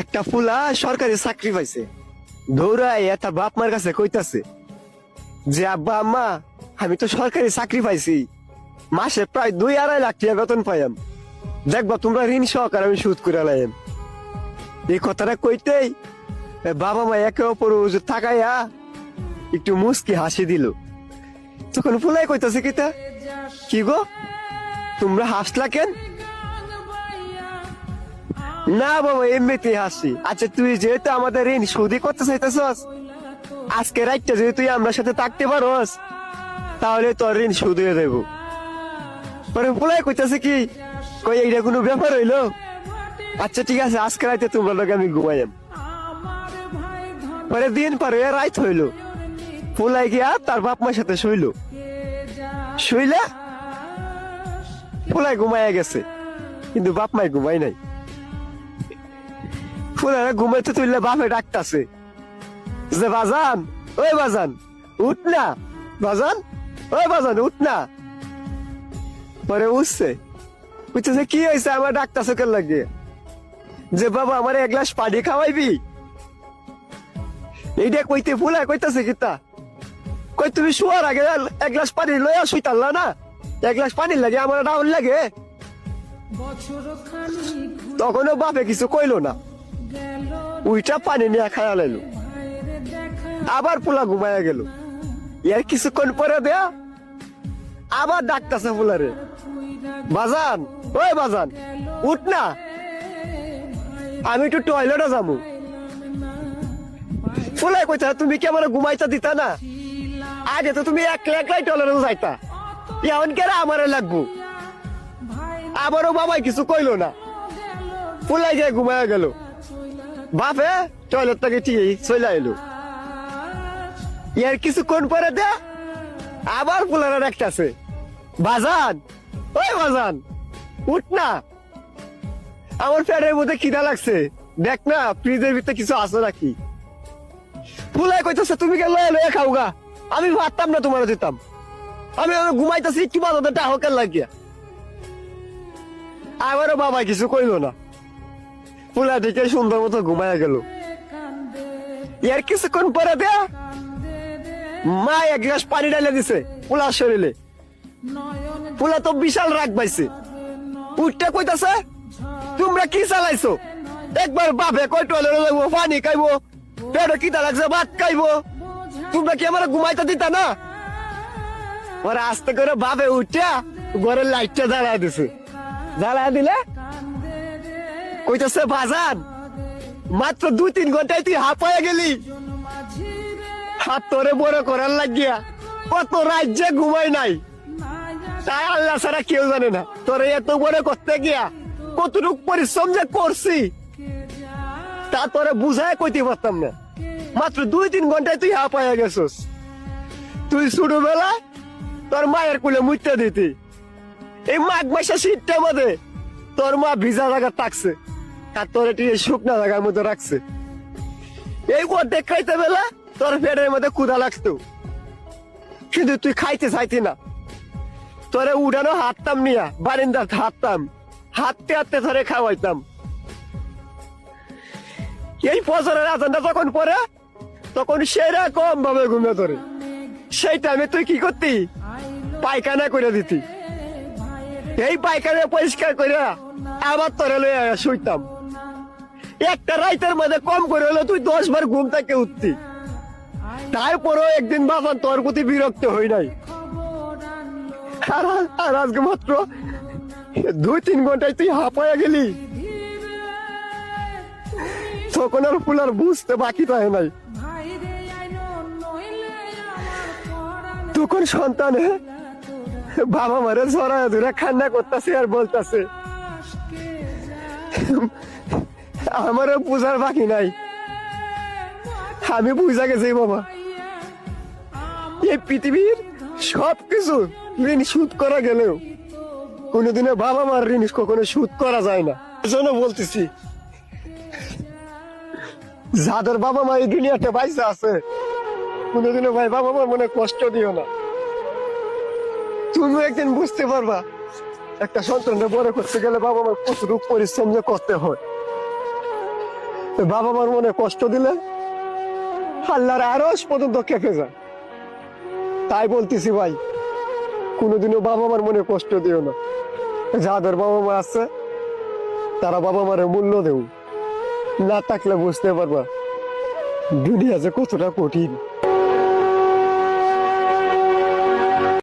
একটা ফুলা সরকারি চাকরি পাইছে, দৌড়ায় তার বাপ মার কাছে কইতাছে যে আব্বা আম্মা আমি তো সরকারি চাকরি পাইছি, মাসে প্রায় 2-2.5 লাখ টাকা বেতন পাইম, দেখবা তোমরা ঋণ সহকার আমি সুদ করে লাইম। এই কথাটা কইতেই বাবা মা একে অপর তাকাইয়া একটু মুস্কি হাসি দিল। তখন ফুলাই কইতাছে কিতা, কি গো তোমরা হাসলা কেন? না বাবা এমনিতে হাসি। আচ্ছা তুই যেহেতু আমাদের ঋণ সুদি করতে চাইতেছস, আজকে রাইটটা যদি তুই আমার সাথে থাকতে পারস তাহলে তোর ঋণ সুদ হয়ে দেবো। পরে ফুলাই কইতাছে কি, কই এইটা কোনো ব্যাপার হইলো? আচ্ছা ঠিক আছে আজকে রাইতে তোমরা লোক আমি ঘুমাইম। পরে দিন পরে রাইত হইলো, ফুলাই গিয়া তার বাপ মার সাথে শুইলো। শুইলা ফুলাই ঘুমাইয়া গেছে, কিন্তু বাপ মাই ঘুমাই নাই। ফুলারা ঘুমাইতে তুললে বাপে ডাকতাছে যে বাজান, ওই বাজান উঠ না, বাজান ওই বাজান উঠ না। পরে উঠছে, বুঝতেছে কি হয়েছে আমার ডাকতাছে কেন লাগে, যে বাবা আমার 1 গ্লাস পানি খাওয়াইবি। এইটা কইতে ফুলা কইতাছে কিতা, কই তুমি শোয়ার আগে 1 গ্লাস পানি লইয়া শুইতাল্লা না, 1 গ্লাস পানি লাগে আমার ডাউন লাগে। তখনও বাপে কিছু কইলো না, উইটা পানি নিয়ে খায়া লাইলো। আবার পোলা ঘুমাইয়া গেল। এর কিছুক্ষণ পরে দেয়া আবার ডাকতেছে ফুলারে, বাজান ওই বাজান উঠ না, আমি একটু টয়লেটে যাবো। ফুলাই কইতা তুমি কি আমার ঘুমাইতে দিতা না, আগে তো তুমি একলাই টয়লেটে যাইতা, এখন কেরা আমারে লাগবো। আবারও বাবাই কিছু কইলো না, ফুলাই গিয়ে ঘুমাইয়া গেল। বাপে টয়লেট থেকে ঠিক চলে এলো। এর কিছুক্ষণ পরে দে আবার ফুলারা ডাকতেছে, বাজান ওই বাজান উঠ না, আমার পেটের মধ্যে খিদা লাগছে, দেখ না ফ্রিজের ভিতরে কিছু আছে নাকি। ফুলাই কইতেছে তুমি কে লয়ে লয়ে খাও গা, আমি ভাবতাম না তোমার দিতাম, আমি ঘুমাইতেছি কি বাজাতে টাহকের লাগিয়া। আবারও বাবা কিছু কইলো না, ফুলা দিকে সুন্দর মতো ঘুমাইয়া গেল। এর কিছুক্ষণ পরে দেয়া মা 1 গ্লাস পানি ঢালে দিছে পোলার শরীরে। পোলা তো বিশাল রাগ পাইছে, উঠতে কইতাছে তোমরা কি চালাইছো, একবার বাপে কই টয়লেটে যাবো, পানি খাইবো, পেটে খিদা লাগছে ভাত খাইবো, তোমরা কি আমার ঘুমাইতে দিতা না। ওরা আস্তে করে বাপে উঠিয়া ঘরের লাইটটা জ্বালা দিছে। জ্বালা দিলে কইতাছে বাজান মাত্র 2-3 ঘন্টায় তুই হাঁপায়া গেলি, হাত তোরে বড় করার লাগিয়া কত রাজ্যে ঘুমাই নাই, তাই আল্লাহ ছাড়া কেউ জানে না তোরে এত বড় করতে গিয়া কতটুক পরিশ্রম যে করছি তা তোরে বুঝায় কইতে পারতাম না। মাত্র 2-3 ঘন্টায় তুই হাঁপায়া গেছস। তুই ছোটবেলা তোর মায়ের কোলে মুইতে দিতি, এই মাঘ মাসের শীতটার মধ্যে তোর মা ভিজা জায়গা থাকছে আর তোর টিকে শুকনা জায়গার মধ্যে রাখছে। এই অর্ধেক খাইতে বেলা তোর পেটের মধ্যে ক্ষুধা লাগতো, কিন্তু তুই খাইতে চাইতি না। তোরে উড়ানো হাঁটতাম নিয়া বারিন্দার হাঁটতাম, হাঁটতে হাঁটতে ধরে খাওয়াইতাম। এই ফজরের আজানটা যখন পরে তখন সেরা কম ভাবে ঘুমিয়ে ধরে, সেই টাইমে তুই কি করতি, পায়খানা করে দিতি। এই পায়খানা পরিষ্কার করে আবার তোরে লইয়া শুইতাম। একটা রাইতের মধ্যে কম করে হলো তুই 10 বার ঘুম থেকে উঠতি। তারপরেও একদিন বাজান তোর প্রতি বিরক্ত হই নাই, আর আজকে মাত্র 2-3 ঘন্টায় তুই হাঁপায়া গেলি। তখন আর ফুলার বুঝতে বাকি থাকে নাই। তখন সন্তানে বাবা মারে জড়ায় ধরে কান্না করতেছে আর বলতেছে আমারও বুঝার বাকি নাই, আমি বুঝা গেছি বাবা এই পৃথিবীর সবকিছু ঋণ শোধ করা গেলেও কোনোদিনও বাবা মার ঋণ কখনো শোধ করা যায় না। এজন্য বলতেছি যাদের বাবা মা এই দুনিয়াতে বাইসা আছে কোনোদিনও ভাই বাবা মার মনে কষ্ট দিও না। তুমি একদিন বুঝতে পারবা একটা সন্তানকে বড় করতে গেলে বাবা মার কতটুকু পরিশ্রম যে করতে হয়। বাবা মার মনে কষ্ট দিলে আল্লাহর আরশ পর্যন্ত কেঁপে যায়। তাই বলতেছি ভাই, কোনোদিনও বাবা মার মনে কষ্ট দিও না। যাদের বাবা মা আছে তারা বাবা মারে মূল্য দেও, না থাকলে বুঝতে পারবা দুনিয়া যে কতটা কঠিন।